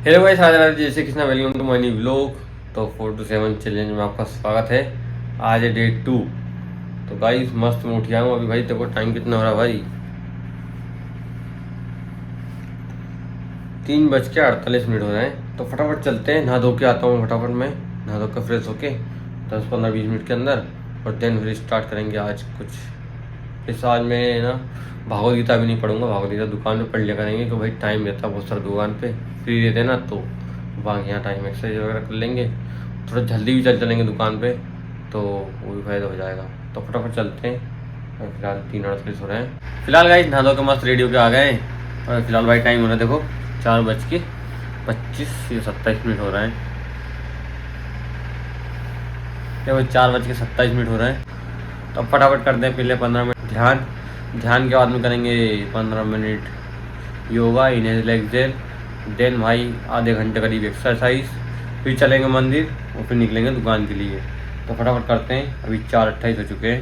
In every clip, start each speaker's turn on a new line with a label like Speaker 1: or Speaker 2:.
Speaker 1: Hello भाई, सारे जैसे Krishna, welcome to my new vlog. तो 4 to 7 चैलेंज में आपका स्वागत है। आज है डे 2। तो गाइस मस्त मैं उठ गया हूँ अभी। भाई देखो टाइम कितना हो रहा है भाई, 3:48 हो रहे हैं। तो फटाफट चलते हैं, नहा धो के आता हूँ फटाफट। मैं नहा धो के फ्रेश होके 10-15-20 मिनट के अंदर, और देन फिर स्टार्ट करेंगे आज कुछ। इस आज मैं ना भागवत गीता भी नहीं पढ़ूंगा, भागवत गीता दुकान पे पढ़ लिया करेंगे, क्योंकि भाई टाइम रहता है बहुत सारा दुकान पे, फ्री रहते हैं ना, तो वहाँ यहाँ टाइम एक्सरसाइज वगैरह कर लेंगे। थोड़ा जल्दी भी चलेंगे दुकान पे, तो वो भी फायदा हो जाएगा। तो फटाफट चलते हैं। और फिलहाल 3:38 हो रहे हैं। फिलहाल गाइस नहा धो के मस्त रेडी होके आ गए हैं। और फिलहाल भाई टाइम हो रहा है देखो 4:25 या 27 हो रहे हैं। देखो 4:27 हो रहे हैं। तो अब फटाफट करते हैं पहले 15 मिनट ध्यान के बाद में करेंगे 15 minute yoga, inhale exhale, then भाई आधे घंटे करीब एक्सरसाइज, फिर चलेंगे मंदिर और फिर निकलेंगे दुकान के लिए। तो फटाफट करते हैं। अभी 4:28 हो चुके हैं,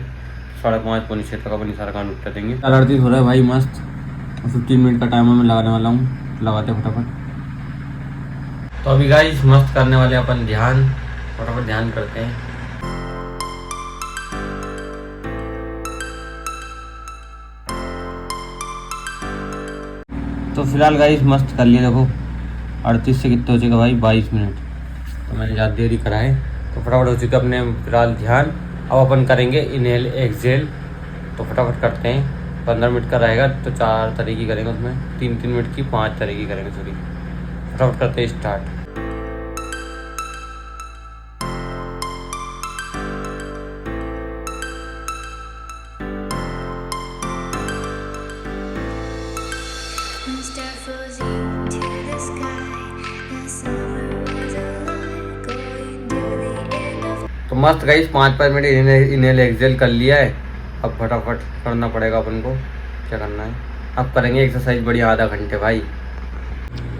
Speaker 1: 5:30 पौने 6 तक अपनी सारा काम निपटा देंगे। 4:38 हो रहा है भाई मस्त। और 15 मिनट का टाइमर मैं लगाने वाला हूँ, लगाते फटाफट। तो अभी गाइस मस्त करने वाले अपन ध्यान, फटाफट ध्यान करते हैं। तो फिलहाल गाइस मस्त कर लिया देखो। 38 से कितने हो चुके भाई, 22 मिनट। तो मैंने ज़्यादा देरी करा है। तो फटाफट हो चुके अपने फिलहाल ध्यान। अब अपन करेंगे इनहेल एक्सहेल। तो फटाफट करते हैं। 15 मिनट का रहेगा तो 4 तरीके करेंगे, उसमें 3-3 मिनट की 5 तरीके करेंगे, सॉरी। फटाफट करते हैं स्टार्ट। तो मस्त गाइस 5-5 मिनट इनहेल एक्सहेल कर लिया है। अब फटाफट करना पड़ेगा अपन को, क्या करना है। अब करेंगे एक्सरसाइज बढ़िया आधा घंटे भाई।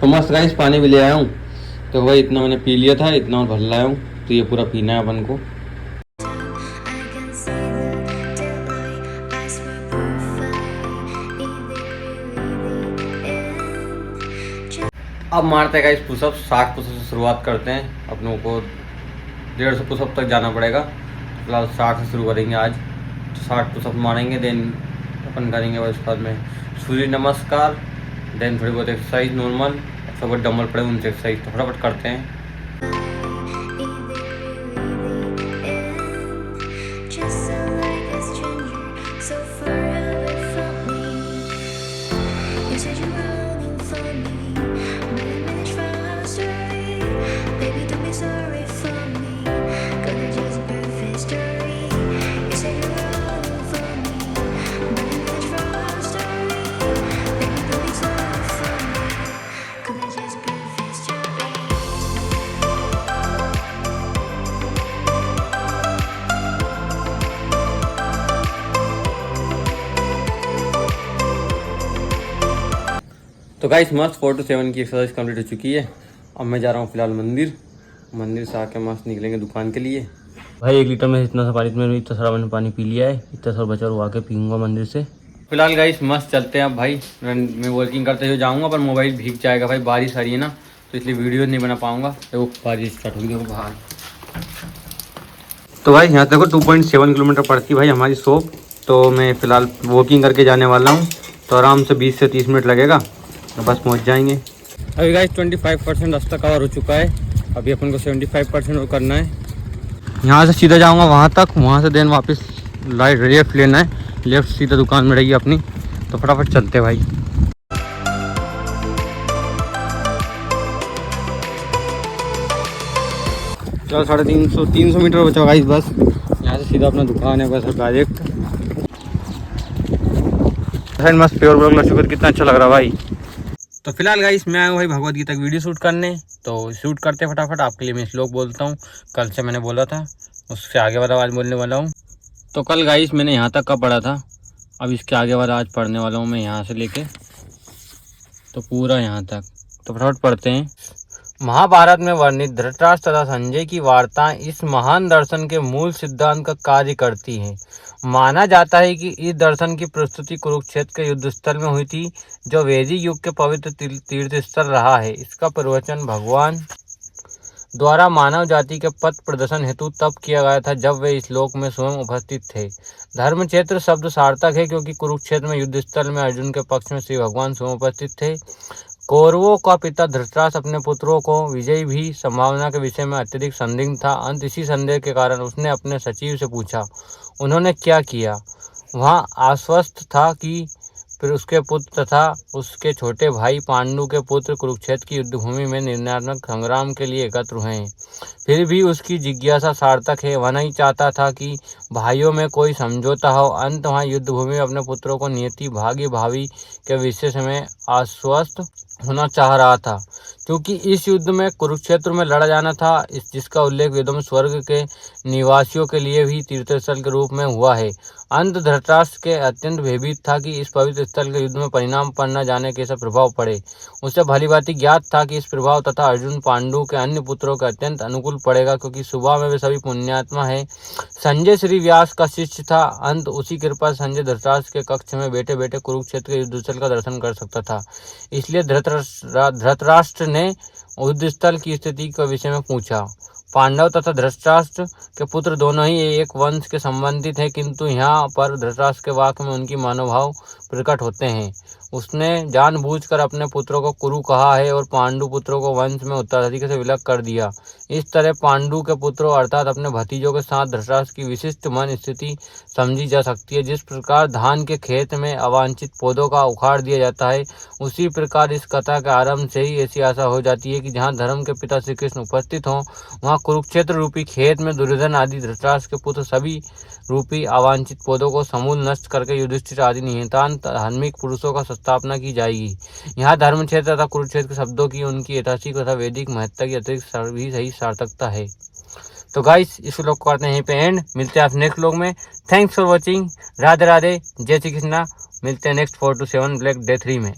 Speaker 1: तो मस्त गाइस पानी भी ले आया हूँ। तो भाई इतना मैंने पी लिया था, इतना और भर लाया हूँ। तो ये पूरा पीना है अपन को। अब मारते हैं गाइस पुशअप। 60 पुशअप से शुरुआत करते हैं। अपनों को 150 पुशअप तक जाना पड़ेगा। फिलहाल 60 से शुरू करेंगे आज। तो 60 पुशअप मारेंगे, देन अपन करेंगे उसके बाद में सूर्य नमस्कार, देन थोड़ी बहुत एक्सरसाइज नॉर्मल, सब डंबल पड़े उनसे एक्सरसाइज। तो फटाफट करते हैं। तो गाइस मस्त 4 to 7 की एक्सरसाइज कंप्लीट हो चुकी है। अब मैं जा रहा हूँ फिलहाल मंदिर से आके मस्त निकलेंगे दुकान के लिए। भाई 1 लीटर में इतना सा पानी, में इतना सारा मैंने पानी पी लिया है, इतना सारा बचा हुआ आके पीऊँगा मंदिर से। फिलहाल गाइस मस्त चलते हैं अब भाई। मैं वर्किंग करते हुए जाऊँगा, पर मोबाइल भीग जाएगा भाई, बारिश आ रही है ना, तो इसलिए वीडियो नहीं बना पाऊँगा। तो बारिश स्टार्ट होगी देखो बाहर। तो भाई यहाँ देखो 2.7 किलोमीटर पड़ती है भाई हमारी शॉप। तो मैं फ़िलहाल वॉकिंग करके जाने वाला हूँ। तो आराम से 20 से 30 मिनट लगेगा, तो बस पहुँच जाएंगे। अभी गाइस 25% रास्ता कवर हो चुका है। अभी अपन को 75% और करना है। यहाँ से सीधा जाऊँगा वहाँ तक, वहाँ से देन वापस लेफ्ट लेना है, लेफ्ट सीधा दुकान में रहेगी अपनी। तो फटाफट चलते भाई। चलो 350 मीटर बचा गाइस बस। यहाँ से सीधा अपना दुकान है बस डायरेक्ट। मस्त प्योर ब्लॉग लग चुका, कितना अच्छा लग रहा भाई। तो फिलहाल गाइस मैं आया हूँ भाई भगवत गीता की वीडियो शूट करने। तो शूट करते फटाफट। आपके लिए मैं श्लोक बोलता हूँ, कल से मैंने बोला था, उससे आगे वाला आज बोलने वाला हूँ। तो कल गाइस मैंने यहाँ तक का पढ़ा था, अब इसके आगे वाला आज पढ़ने वाला हूँ मैं, यहाँ से लेके तो पूरा यहाँ तक। तो फटाफट पढ़ते हैं। महाभारत में वर्णित धृतराष्ट्र तथा संजय की वार्ताएं इस महान दर्शन के मूल सिद्धांत का कार्य करती हैं। माना जाता है कि इस दर्शन की प्रस्तुति कुरुक्षेत्र के युद्ध स्थल में हुई थी, जो वैदिक युग के पवित्र तीर्थ स्थल रहा है। इसका प्रवचन भगवान द्वारा मानव जाति के पथ प्रदर्शन हेतु तब किया गया था, जब वे इस लोक में स्वयं उपस्थित थे। धर्मक्षेत्र शब्द सार्थक है, क्योंकि कुरुक्षेत्र में युद्ध स्थल में अर्जुन के पक्ष में श्री भगवान स्वयं उपस्थित थे। कौरवों का पिता धृतराष्ट्र अपने पुत्रों को विजयी भी संभावना के विषय में अत्यधिक संदिग्ध था। अंत इसी संदेह के कारण उसने अपने सचिव से पूछा, उन्होंने क्या किया? वहाँ आश्वस्त था कि फिर उसके पुत्र तथा उसके छोटे भाई पांडु के पुत्र कुरुक्षेत्र की युद्धभूमि में निर्णायक संग्राम के लिए एकत्र हुए हैं। फिर भी उसकी जिज्ञासा सार्थक है। वह नहीं चाहता था कि भाइयों में कोई समझौता हो। अंत वहाँ युद्धभूमि में अपने पुत्रों को नियति भाग्य भावी के विषय में आश्वस्त होना चाह रहा था, क्योंकि इस युद्ध में कुरुक्षेत्र में लड़ा जाना था, जिसका उल्लेख वेदों में स्वर्ग के निवासियों के लिए भी तीर्थस्थल के रूप में हुआ है। अंत धृतराष्ट्र के अत्यंत भयभीत था कि इस पवित्र स्थल के युद्ध में परिणाम पर न जाने कैसा प्रभाव पड़े। उसे भलीभांति ज्ञात था कि इस प्रभाव तथा अर्जुन पांडु के अन्य पुत्रों के अत्यंत अनुकूल पड़ेगा, क्योंकि सुबह में वे सभी पुण्यात्मा है। संजय श्री व्यास का शिष्य था। अंत उसी कृपा संजय धृतराष्ट्र के कक्ष में बैठे बैठे कुरुक्षेत्र के युद्ध स्थल का दर्शन कर सकता था। इसलिए धृतराष्ट्र ने युद्ध स्थल की स्थिति के विषय में पूछा। पांडव तथा धृतराष्ट्र के पुत्र दोनों ही एक वंश के संबंधित हैं, किंतु यहाँ पर धृतराष्ट्र के वाक्य में उनकी मनोभाव प्रकट होते हैं। उसने जानबूझकर अपने पुत्रों को कुरु कहा है और पांडु पुत्रों को वंश में उत्तराधिकारी से विलग कर दिया। इस तरह पांडु के पुत्रों अर्थात अपने भतीजों के साथ धृतराष्ट्र की विशिष्ट मन स्थिति समझी जा सकती है। जिस प्रकार धान के खेत में अवांछित पौधों का उखाड़ दिया जाता है, उसी प्रकार इस कथा के आरंभ से ही ऐसी आशा हो जाती है कि जहाँ धर्म के पिता श्री कृष्ण उपस्थित हों, वहाँ कुरुक्षेत्र रूपी खेत में दुर्योधन आदि धृतराष्ट्र के पुत्र सभी रूपी अवांछित पौधों को समूल नष्ट करके युधिष्ठिर आदि निहतांत धार्मिक पुरुषों का स्थापना की जाएगी। यहाँ धर्म क्षेत्र तथा कुरुक्षेत्र के शब्दों की उनकी ऐतिहासिक तथा वैदिक महत्ता की अतिरिक्त भी सही सार्थकता है। तो गाइस, इस व्लॉग को करते हैं यहीं पे एंड। मिलते हैं आप नेक्स्ट व्लॉग में। Thanks for watching. Radhe Radhe, जय श्री कृष्णा। मिलते हैं नेक्स्ट 4 to 7 ब्लैक डे 3 में।